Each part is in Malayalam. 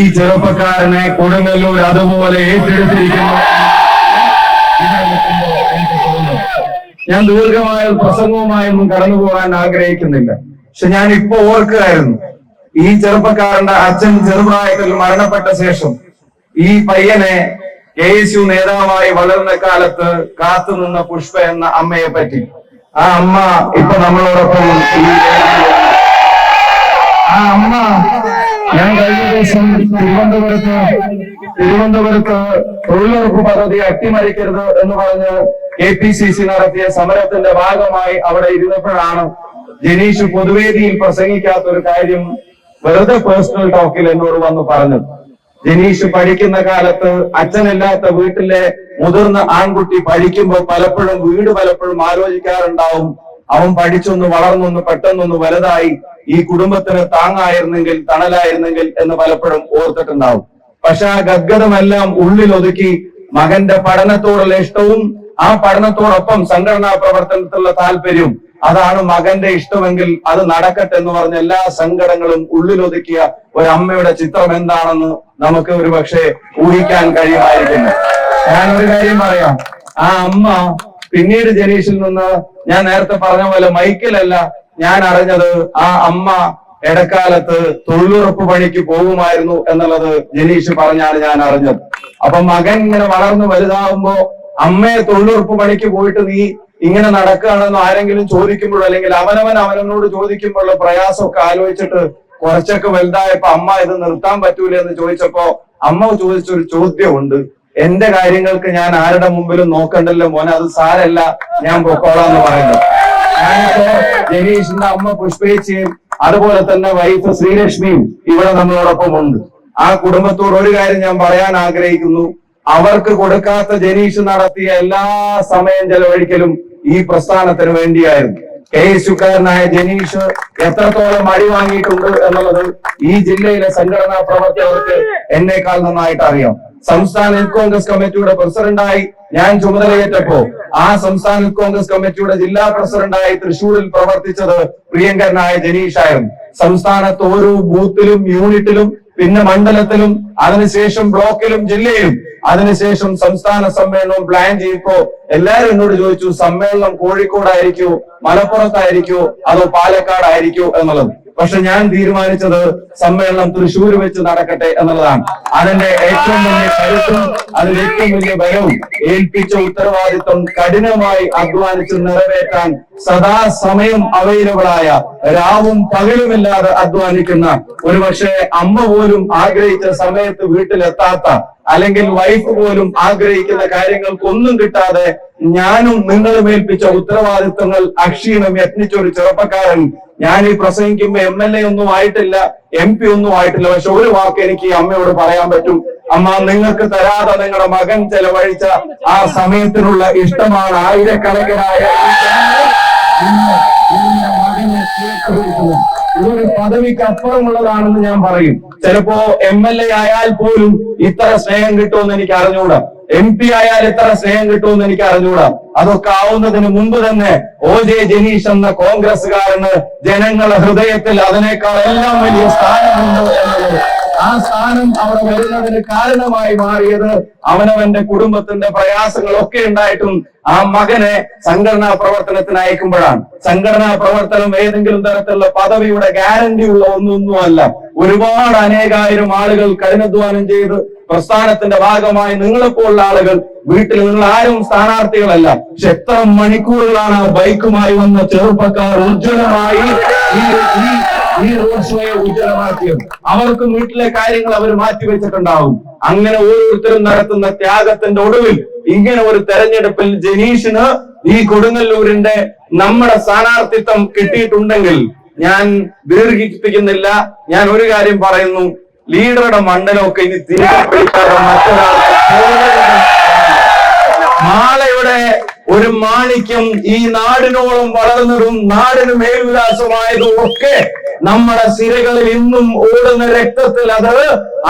ഈ ചെറുപ്പക്കാരനെ കൊടുങ്ങല്ലൂർ അതുപോലെ ഏറ്റെടുത്തിരിക്കുന്നു. ഞാൻ ദീർഘമായ പ്രസംഗവുമായൊന്നും കടന്നു പോകാൻ ആഗ്രഹിക്കുന്നില്ല. പക്ഷെ ഞാൻ ഇപ്പൊ ഓർക്കുകയായിരുന്നു, ഈ ചെറുപ്പക്കാരന്റെ അച്ഛൻ ചെറുപ്രായത്തിൽ മരണപ്പെട്ട ശേഷം ഈ പയ്യനെ KSU നേതാവായി വളർന്ന കാലത്ത് കാത്തുനിന്ന പുഷ്പ എന്ന അമ്മയെ പറ്റി. ആ അമ്മ ഇപ്പൊ നമ്മളോടൊപ്പം. ആ അമ്മ ഞാൻ കഴിഞ്ഞ ദിവസം തിരുവനന്തപുരത്ത് തൊഴിലുറപ്പ് പദ്ധതി അട്ടിമറിക്കരുത് എന്ന് പറഞ്ഞ് KPCC നടത്തിയ സമരത്തിന്റെ ഭാഗമായി അവിടെ ഇരുന്നപ്പോഴാണ് ജനീഷ് പൊതുവേദിയിൽ പ്രസംഗിക്കാത്ത ഒരു കാര്യം വെറുതെ പേഴ്സണൽ ടോക്കിൽ എന്നോട് വന്ന് പറഞ്ഞത്. ജനീഷ് പഠിക്കുന്ന കാലത്ത് അച്ഛനില്ലാത്ത വീട്ടിലെ മുതിർന്ന ആൺകുട്ടി പഠിക്കുമ്പോൾ പലപ്പോഴും ആലോചിക്കാറുണ്ടാവും, അവൻ പഠിച്ചൊന്ന് വളർന്നൊന്ന് പെട്ടെന്നൊന്ന് വലുതായി ഈ കുടുംബത്തിന് താങ്ങായിരുന്നെങ്കിൽ തണലായിരുന്നെങ്കിൽ എന്ന് പലപ്പോഴും ഓർത്തിട്ടുണ്ടാവും. പക്ഷെ ആ ഗദ്ഗതമെല്ലാം ഉള്ളിലൊതുക്കി മകന്റെ പഠനത്തോടുള്ള ഇഷ്ടവും ആ പഠനത്തോടൊപ്പം സംഘടനാ പ്രവർത്തനത്തിലുള്ള താല്പര്യവും, അതാണ് മകന്റെ ഇഷ്ടമെങ്കിൽ അത് നടക്കട്ടെ എന്ന് പറഞ്ഞ എല്ലാ സങ്കടങ്ങളും ഉള്ളിലൊതുക്കിയ ഒരു അമ്മയുടെ ചിത്രം എന്താണെന്ന് നമുക്ക് ഒരു പക്ഷേ ഊഹിക്കാൻ കഴിയുമായിരിക്കുന്നു. ഞാനൊരു കാര്യം പറയാം, ആ അമ്മ പിന്നീട് ജനീഷിൽ നിന്ന് ഞാൻ നേരത്തെ പറഞ്ഞ പോലെ മൈക്കിലല്ല ഞാൻ അറിഞ്ഞത്, ആ അമ്മ ഇടക്കാലത്ത് തൊഴിലുറപ്പ് പണിക്ക് പോകുമായിരുന്നു എന്നുള്ളത് ജനീഷ് പറഞ്ഞാണ് ഞാൻ അറിഞ്ഞത്. അപ്പൊ മകൻ ഇങ്ങനെ വളർന്നു വലുതാവുമ്പോ അമ്മയെ തൊഴിലുറപ്പ് പണിക്ക് പോയിട്ട് നീ ഇങ്ങനെ നടക്കുകയാണെന്ന് ആരെങ്കിലും ചോദിക്കുമ്പോഴോ അല്ലെങ്കിൽ അവനോട് ചോദിക്കുമ്പോഴുള്ള പ്രയാസമൊക്കെ ആലോചിച്ചിട്ട് കുറച്ചൊക്കെ വലുതായപ്പോ അമ്മ ഇത് നിർത്താൻ പറ്റൂല എന്ന് ചോദിച്ചപ്പോ അമ്മ ചോദിച്ചൊരു ചോദ്യമുണ്ട്, എന്റെ കാര്യങ്ങൾക്ക് ഞാൻ ആരുടെ മുമ്പിലും നോക്കണ്ടല്ലോ മോനെ, അത് സാരല്ല ഞാൻ പൊക്കോളാന്ന് പറയുന്നത്. ഞാനിപ്പോ ജനീഷിന്റെ അമ്മ പുഷ്പേച്ചിയും അതുപോലെ തന്നെ വൈഫ് ശ്രീലക്ഷ്മിയും ഇവിടെ നമ്മളോടൊപ്പം ഉണ്ട്. ആ കുടുംബത്തോട് ഒരു കാര്യം ഞാൻ പറയാൻ ആഗ്രഹിക്കുന്നു, അവർക്ക് കൊടുക്കാത്ത ജനീഷ് നടത്തിയ എല്ലാ സമയം ചെലവഴിക്കലും ഈ പ്രസ്ഥാനത്തിന് വേണ്ടിയായിരുന്നു. KSUക്കാരനായ ജനീഷ് എത്രത്തോളം അടി വാങ്ങിയിട്ടുണ്ട് എന്നുള്ളത് ഈ ജില്ലയിലെ സംഘടനാ പ്രവർത്തകർക്ക് എന്നേക്കാൾ നന്നായിട്ട് അറിയാം. സംസ്ഥാന യൂത്ത് കോൺഗ്രസ് കമ്മിറ്റിയുടെ പ്രസിഡന്റായി ഞാൻ ചുമതലയേറ്റപ്പോ ആ സംസ്ഥാന യൂത്ത് കോൺഗ്രസ് കമ്മിറ്റിയുടെ ജില്ലാ പ്രസിഡന്റായി തൃശ്ശൂരിൽ പ്രവർത്തിച്ചത് പ്രിയങ്കരനായ ജനീഷായിരുന്നു. സംസ്ഥാനത്ത് ഓരോ ബൂത്തിലും യൂണിറ്റിലും പിന്നെ മണ്ഡലത്തിലും അതിനുശേഷം ബ്ലോക്കിലും ജില്ലയിലും അതിനുശേഷം സംസ്ഥാന സമ്മേളനവും പ്ലാൻ ചെയ്തപ്പോ എല്ലാവരും എന്നോട് ചോദിച്ചു, സമ്മേളനം കോഴിക്കോടായിരിക്കോ മലപ്പുറത്തായിരിക്കോ അതോ പാലക്കാടായിരിക്കോ എന്നുള്ളത്. പക്ഷെ ഞാൻ തീരുമാനിച്ചത് സമ്മേളനം തൃശ്ശൂർ വെച്ച് നടക്കട്ടെ എന്നുള്ളതാണ്. അതിന്റെ ഏറ്റവും വലിയ കരുത്തും അതിന്റെ ഏറ്റവും വലിയ ബലവും ഏൽപ്പിച്ച ഉത്തരവാദിത്വം കഠിനമായി അധ്വാനിച്ച് നിറവേറ്റാൻ സദാസമയം അവൈലബിൾ ആയ, രാവും പകലുമില്ലാതെ അധ്വാനിക്കുന്ന, ഒരുപക്ഷെ അമ്മ പോലും ആഗ്രഹിച്ച സമയത്ത് വീട്ടിലെത്താത്ത അല്ലെങ്കിൽ വൈഫ് പോലും ആഗ്രഹിക്കുന്ന കാര്യങ്ങൾക്കൊന്നും കിട്ടാതെ ഞാനും നിങ്ങളും ഏൽപ്പിച്ച ഉത്തരവാദിത്വങ്ങൾ അക്ഷീണം യത്നിച്ച ഒരു ചെറുപ്പക്കാരൻ. ഞാൻ ഈ പ്രസംഗിക്കുമ്പോ MLA ഒന്നും ആയിട്ടില്ല, MP ഒന്നും ആയിട്ടില്ല. പക്ഷെ ഒരു വാക്ക് എനിക്ക് ഈ അമ്മയോട് പറയാൻ പറ്റും, അമ്മ നിങ്ങൾക്ക് തരാതെ നിങ്ങളുടെ മകൻ ചെലവഴിച്ച ആ സമയത്തിനുള്ള ഇഷ്ടമാണ് ആയിരക്കണക്കിനായ ഇതൊരു പദവിക്ക് അപ്പുറമുള്ളതാണെന്ന് ഞാൻ പറയും. ചിലപ്പോ MLA ആയാൽ പോലും ഇത്ര സ്നേഹം കിട്ടുമെന്ന് എനിക്ക് അറിഞ്ഞുകൂടാ, MP ആയാൽ ഇത്ര സ്നേഹം കിട്ടുമെന്ന് എനിക്ക് അറിഞ്ഞുകൂടാ. അതൊക്കെ ആവുന്നതിന് മുമ്പ് തന്നെ OJ ജനീഷ് എന്ന കോൺഗ്രസ്സുകാരന് ജനങ്ങളുടെ ഹൃദയത്തിൽ അതിനേക്കാൾ എല്ലാം വലിയ സ്ഥാനമുണ്ട് എന്നുള്ളത്, ആ സ്ഥാനം അവിടെ വരുന്നതിന് കാരണമായി മാറിയത് അവനവന്റെ കുടുംബത്തിന്റെ പ്രയാസങ്ങളൊക്കെ ഉണ്ടായിട്ടും ആ മകനെ സംഘടനാ പ്രവർത്തനത്തിന് അയക്കുമ്പോഴാണ്. സംഘടനാ പ്രവർത്തനം ഏതെങ്കിലും തരത്തിലുള്ള പദവിയുടെ ഗ്യാരണ്ടി ഉള്ള ഒന്നൊന്നുമല്ല. ഒരുപാട് അനേകായിരം ആളുകൾ കഠിനാധ്വാനം ചെയ്ത് പ്രസ്ഥാനത്തിന്റെ ഭാഗമായി നിങ്ങളെപ്പോലുള്ള ആളുകൾ വീട്ടിൽ, നിങ്ങൾ ആരും സ്ഥാനാർത്ഥികളല്ല, പക്ഷെ എത്ര മണിക്കൂറുകളാണ് ബൈക്കുമായി വന്ന ചെറുപ്പക്കാർ ഉജ്ജ്വലമായി ഈ റോഡ് ഷോയെ ഉജ്ജ്വലമാക്കിയത്. അവർക്കും വീട്ടിലെ കാര്യങ്ങൾ അവർ മാറ്റിവെച്ചിട്ടുണ്ടാവും. അങ്ങനെ ഓരോരുത്തരും നടത്തുന്ന ത്യാഗത്തിന്റെ ഒടുവിൽ ഇങ്ങനെ ഒരു തെരഞ്ഞെടുപ്പിൽ ജനീഷിന് ഈ കൊടുങ്ങല്ലൂരിന്റെ നമ്മുടെ സ്ഥാനാർത്ഥിത്വം കിട്ടിയിട്ടുണ്ടെങ്കിൽ ഞാൻ ദീർഘിപ്പിക്കുന്നില്ല. ഞാൻ ഒരു കാര്യം പറയുന്നു, ലീഡറുടെ മണ്ഡലമൊക്കെ ഇനി തിരികെ പിടിക്കാതെ മറ്റൊരാൾക്ക് മാളയുടെ ഒരു മാണിക്യം ഈ നാടിനോളം വളർന്നതും നാടിന് മേൽവിലാസമായതും ഒക്കെ നമ്മുടെ സിരകളിൽ ഇന്നും ഓടുന്ന രക്തത്തിൽ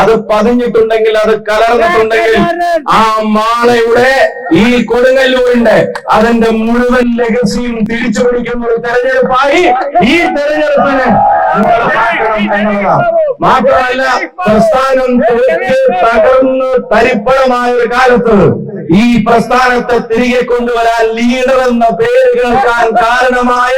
അത് പതിഞ്ഞിട്ടുണ്ടെങ്കിൽ, അത് കലർന്നിട്ടുണ്ടെങ്കിൽ, ആ മാളയുടെ ഈ കൊടുങ്ങല്ലൂരിന്റെ അതിന്റെ മുഴുവൻ ലെഗസിയും തിരിച്ചു പിടിക്കുന്ന ഒരു തെരഞ്ഞെടുപ്പായി ഈ തെരഞ്ഞെടുപ്പിന് മാത്രമല്ല, പ്രസ്ഥാനം തകർന്ന് തരിപ്പണമായ ഒരു കാലത്ത് ഈ പ്രസ്ഥാനത്തെ തിരികെ കൊണ്ടുവരാൻ ലീഡർ എന്ന പേര് കേൾക്കാൻ കാരണമായ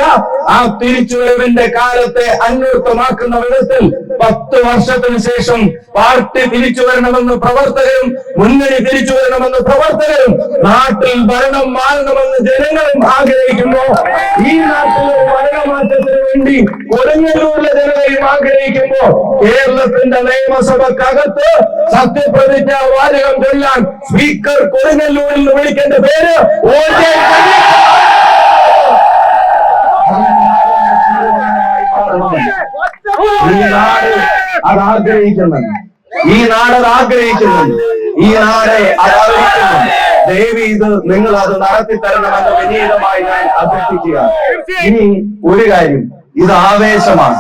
ആ തിരിച്ചുവരവിന്റെ കാലത്തെ അന്വർത്ഥമാക്കുന്ന വിധത്തിൽ 10 വർഷത്തിന് ശേഷം പാർട്ടി തിരിച്ചു വരണമെന്ന് പ്രവർത്തകരും, മുന്നണി തിരിച്ചു വരണമെന്ന് പ്രവർത്തകരും, നാട്ടിൽ ഭരണം മാറണമെന്ന് ജനങ്ങളും ആഗ്രഹിക്കുന്നു. ഈ നാട്ടിലെ ഭരണമാറ്റത്തിന് വേണ്ടി കൊടുങ്ങല്ലൂരിലെ ജനതയും ആഗ്രഹിക്കുമ്പോ കേരളത്തിന്റെ നിയമസഭക്കകത്ത് സത്യപ്രതിജ്ഞ വാചകം ചൊല്ലാൻ സ്പീക്കർ കൊടുങ്ങല്ലൂരിൽ നിന്ന് വിളിക്കേണ്ട പേര് ഈ നാട് അത് ആഗ്രഹിക്കുന്നുണ്ട്. ഈ നാട് അത് ആഗ്രഹിക്കുന്നുണ്ട്. ഈ നാടെ അതാഗ്രഹിക്കുന്നു. ദേവി ഇത് നിങ്ങൾ അത് നടത്തി തരണമെന്ന് വിനീതമായി ഞാൻ അഭ്യർത്ഥിക്കുക. ഇനി ഒരു കാര്യം, ഇത് ആവേശമാണ്.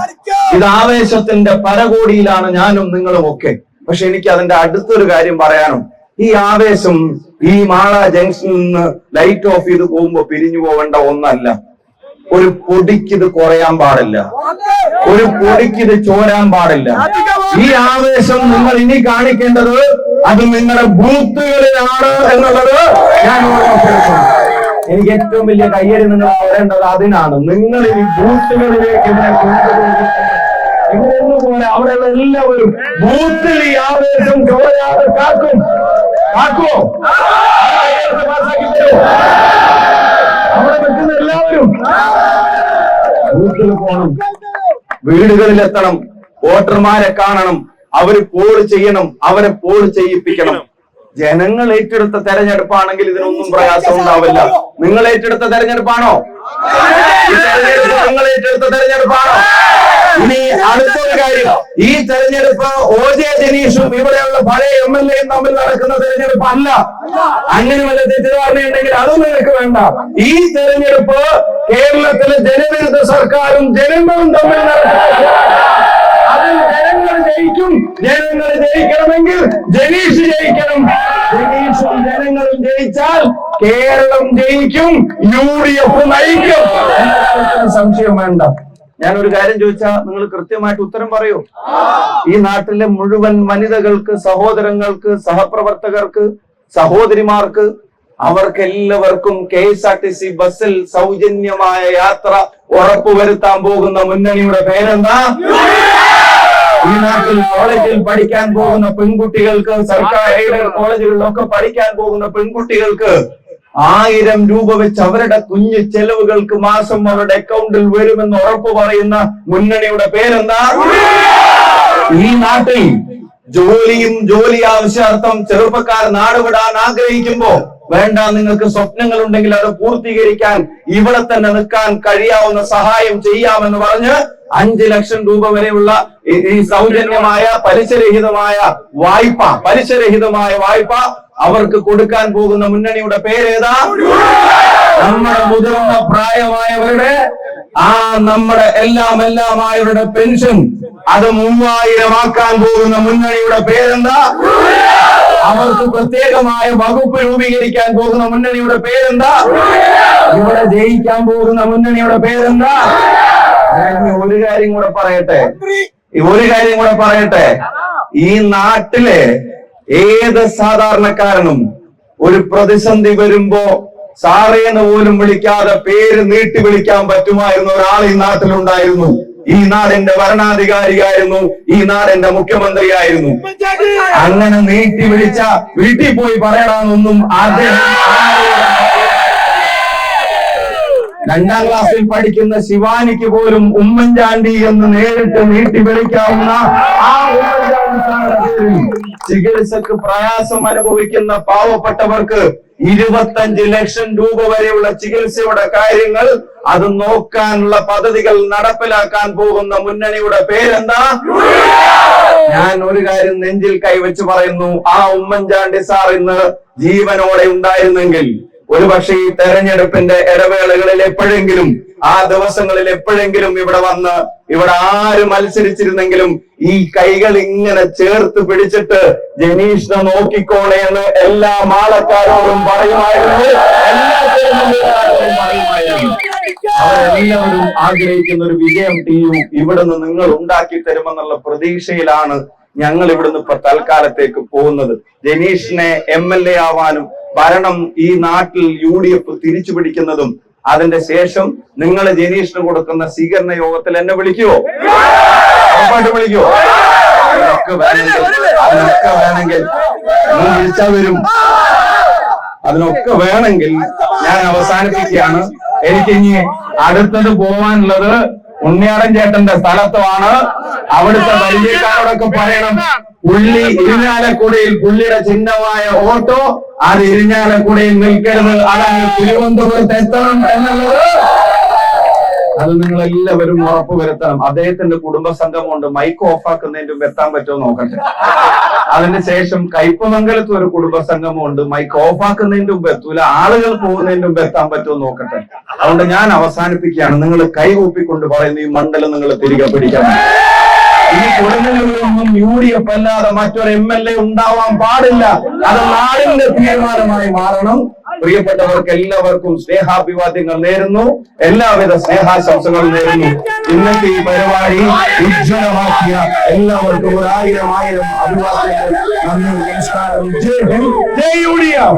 ഇത് ആവേശത്തിന്റെ പരകോടിയിലാണ് ഞാനും നിങ്ങളും ഒക്കെ. പക്ഷെ എനിക്ക് അതിന്റെ അടുത്തൊരു കാര്യം പറയാനും, ഈ ആവേശം ഈ മാള ജംഗ്ഷനിൽ നിന്ന് ലൈറ്റ് ഓഫ് ചെയ്ത് പോകുമ്പോ പിരിഞ്ഞു പോവേണ്ട ഒന്നല്ല. ഒരു പൊടിക്കിത് കുറയാൻ പാടില്ല, ഒരു പൊടിക്കിത് ചോരാൻ പാടില്ല. ഈ ആവേശം നിങ്ങൾ ഇനി കാണിക്കേണ്ടത് അത് നിങ്ങളുടെ ബൂത്തുകളിലാണ് എന്നുള്ളത് ഞാൻ ഓർമ്മപ്പെടുത്തുന്നു. എനിക്ക് ഏറ്റവും വലിയ കയ്യടി നിങ്ങൾ പറയേണ്ടത് അതിനാണ്. നിങ്ങൾ ഈ ബൂത്തുകളിലേക്ക് പോലെ അവിടെയുള്ള എല്ലാവരും ബൂത്തിൽ ഈ ആവേശം ചോരാതെ കാക്കുമോ? അവിടെ നിൽക്കുന്ന എല്ലാവരും ബൂത്തിൽ പോകണം, വീടുകളിലെത്തണം, വോട്ടർമാരെ കാണണം, അവര് പോൾ ചെയ്യണം, അവരെ പോൾ ചെയ്യിപ്പിക്കണം. ജനങ്ങൾ ഏറ്റെടുത്ത തെരഞ്ഞെടുപ്പാണെങ്കിൽ ഇതിനൊന്നും പ്രയാസം ഉണ്ടാവില്ല. നിങ്ങൾ ഏറ്റെടുത്ത തെരഞ്ഞെടുപ്പാണോ? നിങ്ങൾ ഏറ്റെടുത്ത തെരഞ്ഞെടുപ്പാണോ? ഇനി അടുത്തൊരു കാര്യം, ഈ തെരഞ്ഞെടുപ്പ് OJ ജനീഷും ഇവിടെയുള്ള പഴയ MLA തമ്മിൽ നടക്കുന്ന തെരഞ്ഞെടുപ്പ് അല്ല. അങ്ങനെ വല്ല തെറ്റിദ്ധാരണയുണ്ടെങ്കിൽ അതും നിങ്ങൾക്ക് വേണ്ട. ഈ തെരഞ്ഞെടുപ്പ് കേരളത്തിലെ ജനവിരുദ്ധ സർക്കാരും ജനങ്ങളും തമ്മിൽ നടക്കുന്ന, അതിൽ ജനങ്ങൾ ജയിക്കും. ജനങ്ങൾ ജയിക്കണമെങ്കിൽ ജനീഷ് ജയിക്കണം. ജനീഷും ജനങ്ങളും ജയിച്ചാൽ കേരളം ജയിക്കും, UDF നയിക്കും. സംശയം വേണ്ട. ഞാനൊരു കാര്യം ചോദിച്ചാൽ നിങ്ങൾ കൃത്യമായിട്ട് ഉത്തരം പറയൂ. ഈ നാട്ടിലെ മുഴുവൻ വനിതകൾക്ക്, സഹോദരങ്ങൾക്ക്, സഹപ്രവർത്തകർക്ക്, സഹോദരിമാർക്ക്, അവർക്കെല്ലാവർക്കും KSRTC ബസ്സിൽ സൗജന്യമായ യാത്ര ഉറപ്പുവരുത്താൻ പോകുന്ന മുന്നണിയുടെ പേരെന്താ? ഈ നാട്ടിൽ കോളേജിൽ പഠിക്കാൻ പോകുന്ന പെൺകുട്ടികൾക്ക്, സർക്കാർ എയ്ഡഡ് കോളേജുകളിലൊക്കെ പഠിക്കാൻ പോകുന്ന പെൺകുട്ടികൾക്ക് 1000 രൂപ വെച്ച് അവരുടെ കുഞ്ഞു ചെലവുകൾക്ക് മാസം അവരുടെ അക്കൗണ്ടിൽ വരുമെന്ന് ഉറപ്പ് പറയുന്ന മുന്നണിയുടെ പേരെന്താ? ഈ നാട്ടിൽ ജോലിയും ജോലി ആവശ്യാർത്ഥം ചെറുപ്പക്കാർ നാടുവിടാൻ ആഗ്രഹിക്കുമ്പോ, വേണ്ട നിങ്ങൾക്ക് സ്വപ്നങ്ങൾ ഉണ്ടെങ്കിൽ അത് പൂർത്തീകരിക്കാൻ ഇവിടെ തന്നെ നിൽക്കാൻ കഴിയാവുന്ന സഹായം ചെയ്യാമെന്ന് പറഞ്ഞ് 5 ലക്ഷം രൂപ വരെയുള്ള ഈ സൗജന്യമായ പലിശരഹിതമായ വായ്പ അവർക്ക് കൊടുക്കാൻ പോകുന്ന മുന്നണിയുടെ പേരേതാ? നമ്മുടെ മുതിർന്ന പ്രായമായവരുടെ നമ്മുടെ എല്ലാമായവരുടെ പെൻഷൻ അത് 3000 ആക്കാൻ പോകുന്ന മുന്നണിയുടെ പേരെന്താ? അവർക്ക് പ്രത്യേകമായ വകുപ്പ് രൂപീകരിക്കാൻ പോകുന്ന മുന്നണിയുടെ പേരെന്താ? ഇവിടെ ജയിക്കാൻ പോകുന്ന മുന്നണിയുടെ പേരെന്താ? ഒരു കാര്യം കൂടെ പറയട്ടെ, ഈ നാട്ടിലെ ഏത് സാധാരണക്കാരനും ഒരു പ്രതിസന്ധി വരുമ്പോ സാറേന്ന് പോലും വിളിക്കാതെ പേര് നീട്ടി വിളിക്കാൻ പറ്റുമായിരുന്ന ഒരാൾ ഈ നാട്ടിലുണ്ടായിരുന്നു. ഈ നാടിന്റെ ഭരണാധികാരിയായിരുന്നു, ഈ നാടിന്റെ മുഖ്യമന്ത്രിയായിരുന്നു. അങ്ങനെ നീട്ടി വിളിച്ച വീട്ടിൽ പോയി പറയണമെന്നൊന്നും അദ്ദേഹം 2ാം ക്ലാസ്സിൽ പഠിക്കുന്ന ശിവാനിക്ക് പോലും ഉമ്മൻചാണ്ടി എന്ന് നേരിട്ട് നീട്ടി വിളിക്കാവുന്ന ആ ഉമ്മൻചാണ്ടി ചികിത്സക്ക് പ്രയാസം അനുഭവിക്കുന്ന പാവപ്പെട്ടവർക്ക് 25 ലക്ഷം രൂപ വരെയുള്ള ചികിത്സയുടെ കാര്യങ്ങൾ അത് നോക്കാനുള്ള പദ്ധതികൾ നടപ്പിലാക്കാൻ പോകുന്ന മുന്നണിയുടെ പേരെന്താ? ഞാൻ ഒരു കാര്യം നെഞ്ചിൽ കൈവച്ച് പറയുന്നു, ആ ഉമ്മൻചാണ്ടി സാർ ഇന്ന് ജീവനോടെ ഉണ്ടായിരുന്നെങ്കിൽ ഒരുപക്ഷെ ഈ തെരഞ്ഞെടുപ്പിന്റെ ഇടവേളകളിൽ എപ്പോഴെങ്കിലും, ആ ദിവസങ്ങളിൽ എപ്പോഴെങ്കിലും ഇവിടെ വന്ന് ഇവിടെ ആര് മത്സരിച്ചിരുന്നെങ്കിലും ഈ കൈകൾ ഇങ്ങനെ ചേർത്ത് പിടിച്ചിട്ട് ജനീഷിനെ നോക്കിക്കോളെ എന്ന് എല്ലാ മാളക്കാരോടും പറയുമായിരുന്നു, എല്ലാ തെരഞ്ഞെടുപ്പുകാരോടും പറയുമായിരുന്നു. അവരെല്ലാവരും ആഗ്രഹിക്കുന്ന ഒരു വിജയം ടീം ഇവിടുന്ന് നിങ്ങൾ ഉണ്ടാക്കി തരുമെന്നുള്ള പ്രതീക്ഷയിലാണ് ഞങ്ങൾ ഇവിടുന്ന് ഇപ്പൊ തൽക്കാലത്തേക്ക് പോകുന്നത്. ജനീഷിനെ MLA ആവാനും ഭരണം ഈ നാട്ടിൽ UDF തിരിച്ചു പിടിക്കുന്നതും അതിന്റെ ശേഷം നിങ്ങൾ ജനീഷിന് കൊടുക്കുന്ന സ്വീകരണ യോഗത്തിൽ എന്നെ വിളിക്കുവോ? ഉറപ്പായിട്ട് വിളിക്കുവോ? അതിനൊക്കെ വേണമെങ്കിൽ വിളിച്ചാൽ വരും. അതിനൊക്കെ വേണമെങ്കിൽ ഞാൻ അവസാനിപ്പിക്കുകയാണ്. എനിക്കിനി അടുത്തത് പോവാനുള്ളത് ഉണ്ണിയാടൻ ചേട്ടന്റെ സ്ഥലത്തുമാണ്. അവിടുത്തെ പരിചയക്കാരോടൊക്കെ പറയണം, പുള്ളി ഇരിഞ്ഞാലക്കുടയിൽ പുള്ളിയുടെ ചിഹ്നമായ ഓട്ടോ അത് ഇരിഞ്ഞാലക്കുടയിൽ നിൽക്കരുത്, അതാണ് തിരുവനന്തപുരത്ത് എത്തണം എന്നുള്ളത് അത് നിങ്ങൾ എല്ലാവരും ഉറപ്പുവരുത്തണം. അദ്ദേഹത്തിന്റെ കുടുംബസംഘമുണ്ട്, മൈക്ക് ഓഫാക്കുന്നതിന്റെ മുമ്പ് എത്താൻ പറ്റുമോ നോക്കട്ടെ. അതിന് ശേഷം കയ്പമംഗലത്ത് ഒരു കുടുംബസംഘമുണ്ട്, മൈക്ക് ഓഫാക്കുന്നതിന്റെ മുമ്പ് എത്തൂല, ആളുകൾ പോകുന്നതിന്റെ മുമ്പ് എത്താൻ പറ്റുമോ നോക്കട്ടെ. അതുകൊണ്ട് ഞാൻ അവസാനിപ്പിക്കുകയാണ്. നിങ്ങൾ കൈകൂപ്പിക്കൊണ്ട് പറയുന്ന ഈ മണ്ഡലം നിങ്ങൾ തിരികെ പിടിക്കണം. ഈ കൊടുങ്ങല്ലൂരിലൊന്നും UDF അല്ലാതെ മറ്റൊരു MLA ഉണ്ടാവാൻ പാടില്ല. അത് നാടിന്റെ തീരുമാനമായി മാറണം. പ്രിയപ്പെട്ടവർക്ക് എല്ലാവർക്കും സ്നേഹാഭിവാദ്യങ്ങൾ നേരുന്നു, എല്ലാവിധ സ്നേഹാശംസകളും നേരുന്നു. ഇന്നത്തെ ഈ പരിപാടി ഉജ്ജ്വലമാക്കിയ എല്ലാവർക്കും 1000 അഭിവാദ്യങ്ങൾ. നന്ദി, നമസ്കാരം. ജയ് ഹിന്ദ്, ജയ് UDF.